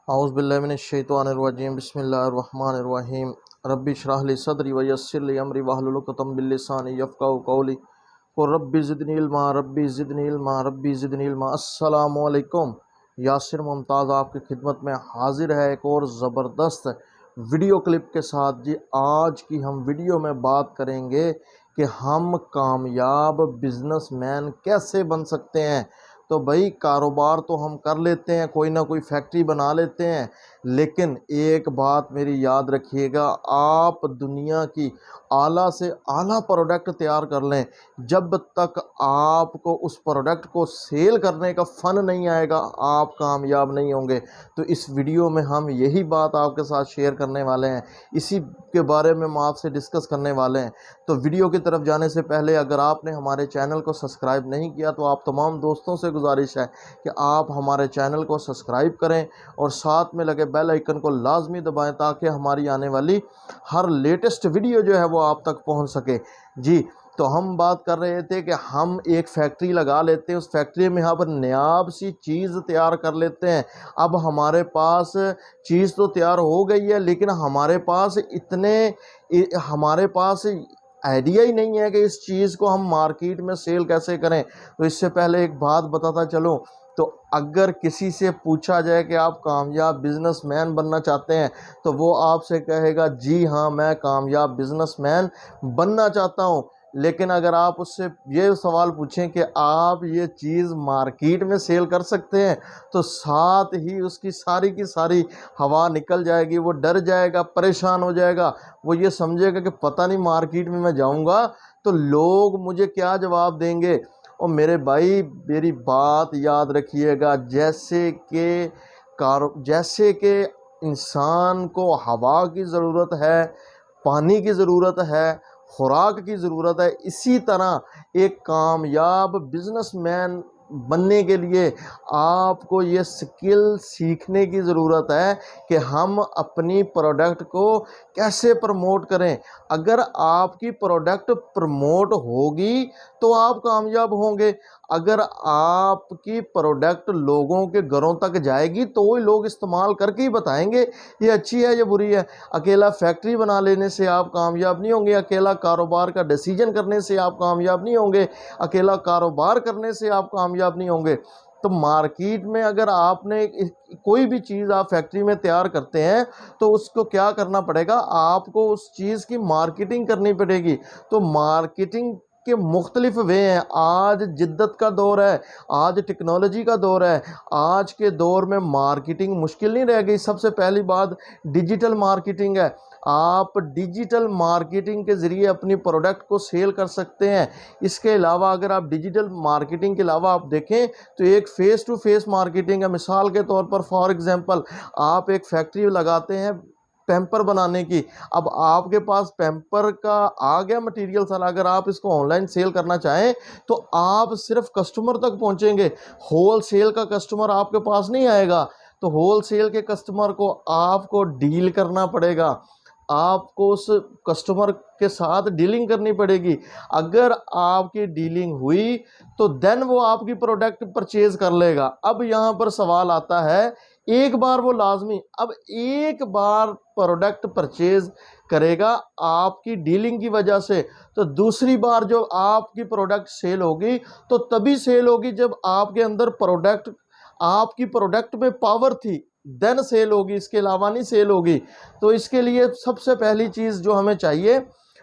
اعوذ باللہ من الشیطان الرجیم بسم اللہ الرحمن الرحیم رب اشرح لی صدری ویسر لی امری واحلل عقدۃ من لسانی یفقہوا قولی قل رب زدنی علما ربی زدنی علما ربی زدنی علما۔ السلام علیکم، یاسر ممتاز آپ کی خدمت میں حاضر ہے ایک اور زبردست ویڈیو کلپ کے ساتھ۔ جی آج کی ہم ویڈیو میں بات کریں گے کہ ہم کامیاب بزنس مین کیسے بن سکتے ہیں۔ تو بھائی کاروبار تو ہم کر لیتے ہیں، کوئی نہ کوئی فیکٹری بنا لیتے ہیں، لیکن ایک بات میری یاد رکھیے گا، آپ دنیا کی اعلیٰ سے اعلیٰ پروڈکٹ تیار کر لیں، جب تک آپ کو اس پروڈکٹ کو سیل کرنے کا فن نہیں آئے گا آپ کامیاب نہیں ہوں گے۔ تو اس ویڈیو میں ہم یہی بات آپ کے ساتھ شیئر کرنے والے ہیں، اسی کے بارے میں ہم آپ سے ڈسکس کرنے والے ہیں۔ تو ویڈیو کی طرف جانے سے پہلے اگر آپ نے ہمارے چینل کو سبسکرائب نہیں کیا تو آپ تمام دوستوں سے گزارش ہے کہ آپ ہمارے چینل کو سبسکرائب کریں اور ساتھ میں لگے بیل آئیکن کو لازمی دبائیں تاکہ ہماری آنے والی ہر لیٹسٹ ویڈیو جو ہے وہ آپ تک پہنچ سکے۔ جی تو ہم بات کر رہے تھے کہ ہم ایک فیکٹری لگا لیتے ہیں، اس فیکٹری میں ہم نیاب سی چیز تیار کر لیتے ہیں۔ اب ہمارے پاس چیز تو تیار ہو گئی ہے، لیکن ہمارے پاس آئیڈیا ہی نہیں ہے کہ اس چیز کو ہم مارکیٹ میں سیل کیسے کریں۔ تو اس سے پہلے ایک بات بتاتا چلوں، تو اگر کسی سے پوچھا جائے کہ آپ کامیاب بزنس مین بننا چاہتے ہیں تو وہ آپ سے کہے گا جی ہاں میں کامیاب بزنس مین بننا چاہتا ہوں۔ لیکن اگر آپ اس سے یہ سوال پوچھیں کہ آپ یہ چیز مارکیٹ میں سیل کر سکتے ہیں تو ساتھ ہی اس کی ساری ہوا نکل جائے گی، وہ ڈر جائے گا، پریشان ہو جائے گا، وہ یہ سمجھے گا کہ پتہ نہیں مارکیٹ میں جاؤں گا تو لوگ مجھے کیا جواب دیں گے۔ اور میرے بھائی میری بات یاد رکھیے گا، جیسے کہ انسان کو ہوا کی ضرورت ہے، پانی کی ضرورت ہے، خوراک کی ضرورت ہے، اسی طرح ایک کامیاب بزنس مین بننے کے لیے آپ کو یہ سکل سیکھنے کی ضرورت ہے کہ ہم اپنی پروڈکٹ کو کیسے پروموٹ کریں۔ اگر آپ کی پروڈکٹ پروموٹ ہوگی تو آپ کامیاب ہوں گے، اگر آپ کی پروڈکٹ لوگوں کے گھروں تک جائے گی تو وہ لوگ استعمال کر کے ہی بتائیں گے یہ اچھی ہے یہ بری ہے۔ اکیلا فیکٹری بنا لینے سے آپ کامیاب نہیں ہوں گے، اکیلا کاروبار کا ڈیسیجن کرنے سے آپ کامیاب نہیں ہوں گے، اکیلا کاروبار کرنے سے آپ کامیاب نہیں ہوں گے۔ تو مارکیٹ میں اگر آپ نے کوئی بھی چیز آپ فیکٹری میں تیار کرتے ہیں تو اس کو کیا کرنا پڑے گا، آپ کو اس چیز کی مارکیٹنگ کرنی پڑے گی۔ تو مارکیٹنگ کے مختلف وے ہیں۔ آج جدت کا دور ہے، آج ٹیکنالوجی کا دور ہے، آج کے دور میں مارکیٹنگ مشکل نہیں رہ گئی۔ سب سے پہلی بات ڈیجیٹل مارکیٹنگ ہے، آپ ڈیجیٹل مارکیٹنگ کے ذریعے اپنی پروڈکٹ کو سیل کر سکتے ہیں۔ اس کے علاوہ اگر آپ ڈیجیٹل مارکیٹنگ کے علاوہ آپ دیکھیں تو ایک فیس ٹو فیس مارکیٹنگ ہے۔ مثال کے طور پر فار ایگزامپل آپ ایک فیکٹری لگاتے ہیں پیمپر بنانے کی، اب آپ کے پاس پیمپر کا آ گیا مٹیریل سارا، اگر آپ اس کو آن لائن سیل کرنا چاہیں تو آپ صرف کسٹمر تک پہنچیں گے، ہول سیل کا کسٹمر آپ کے پاس نہیں آئے گا۔ تو ہول سیل کے کسٹمر کو آپ کو ڈیل کرنا پڑے گا، آپ کو اس کسٹمر کے ساتھ ڈیلنگ کرنی پڑے گی۔ اگر آپ کی ڈیلنگ ہوئی تو دین وہ آپ کی پروڈکٹ پرچیز کر لے گا۔ اب یہاں پر سوال آتا ہے، ایک بار وہ لازمی، اب ایک بار پروڈکٹ پرچیز کرے گا آپ کی ڈیلنگ کی وجہ سے، تو دوسری بار جو آپ کی پروڈکٹ سیل ہوگی تو تبھی سیل ہوگی جب آپ کے اندر آپ کی پروڈکٹ میں پاور تھی، دین سیل ہوگی، اس کے علاوہ نہیں سیل ہوگی۔ تو اس کے لیے سب سے پہلی چیز جو ہمیں چاہیے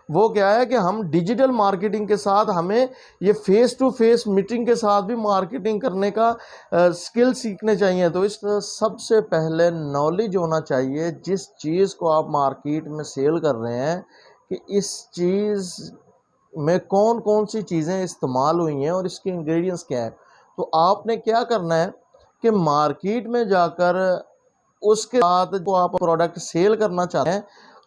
وہ کیا ہے کہ ہم ڈیجیٹل مارکیٹنگ کے ساتھ ہمیں یہ فیس ٹو فیس میٹنگ کے ساتھ بھی مارکیٹنگ کرنے کا سکل سیکھنے چاہیے۔ تو اس سب سے پہلے نالج ہونا چاہیے جس چیز کو آپ مارکیٹ میں سیل کر رہے ہیں کہ اس چیز میں کون کون سی چیزیں استعمال ہوئی ہیں اور اس کے انگریڈینٹس کیا ہے۔ تو آپ نے کیا کرنا ہے کہ مارکیٹ میں جا کر اس کے بعد جو آپ پروڈکٹ سیل کرنا چاہتے ہیں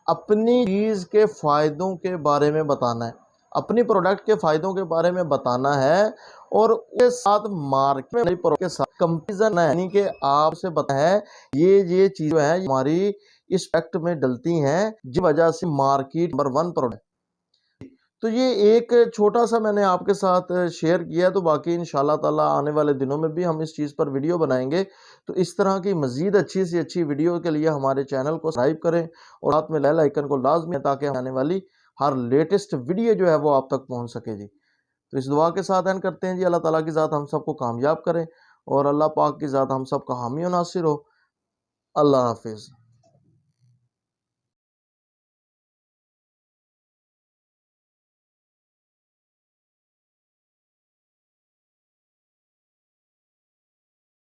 اپنی چیز کے فائدوں کے بارے میں بتانا ہے، اپنی پروڈکٹ کے فائدوں کے بارے میں بتانا ہے، اور اس کے ساتھ مارکیٹ میں پروڈکٹ کے ساتھ کمپیریزن ہے، یعنی کہ آپ سے بتایا ہے یہ چیز جو ہے ہماری اس فیکٹ میں ڈلتی ہیں جس وجہ سے مارکیٹ نمبر 1 پروڈکٹ۔ تو یہ ایک چھوٹا سا میں نے آپ کے ساتھ شیئر کیا ہے، تو باقی انشاءاللہ تعالی آنے والے دنوں میں بھی ہم اس چیز پر ویڈیو بنائیں گے. تو اس طرح کی مزید اچھی سی اچھی ویڈیو کے لیے ہمارے چینل کو سبسکرائب کریں اور ساتھ میں بیل آئیکن کو لازمی تاکہ آنے والی ہر لیٹسٹ ویڈیو جو ہے وہ آپ تک پہنچ سکے جی. تو اس دعا کے ساتھ اینڈ کرتے ہیں جی. اللہ تعالیٰ کی ذات ہم سب کو کامیاب کرے اور اللہ پاک کی ذات ہم سب کا حامی و ناصر ہو. اللہ حافظ.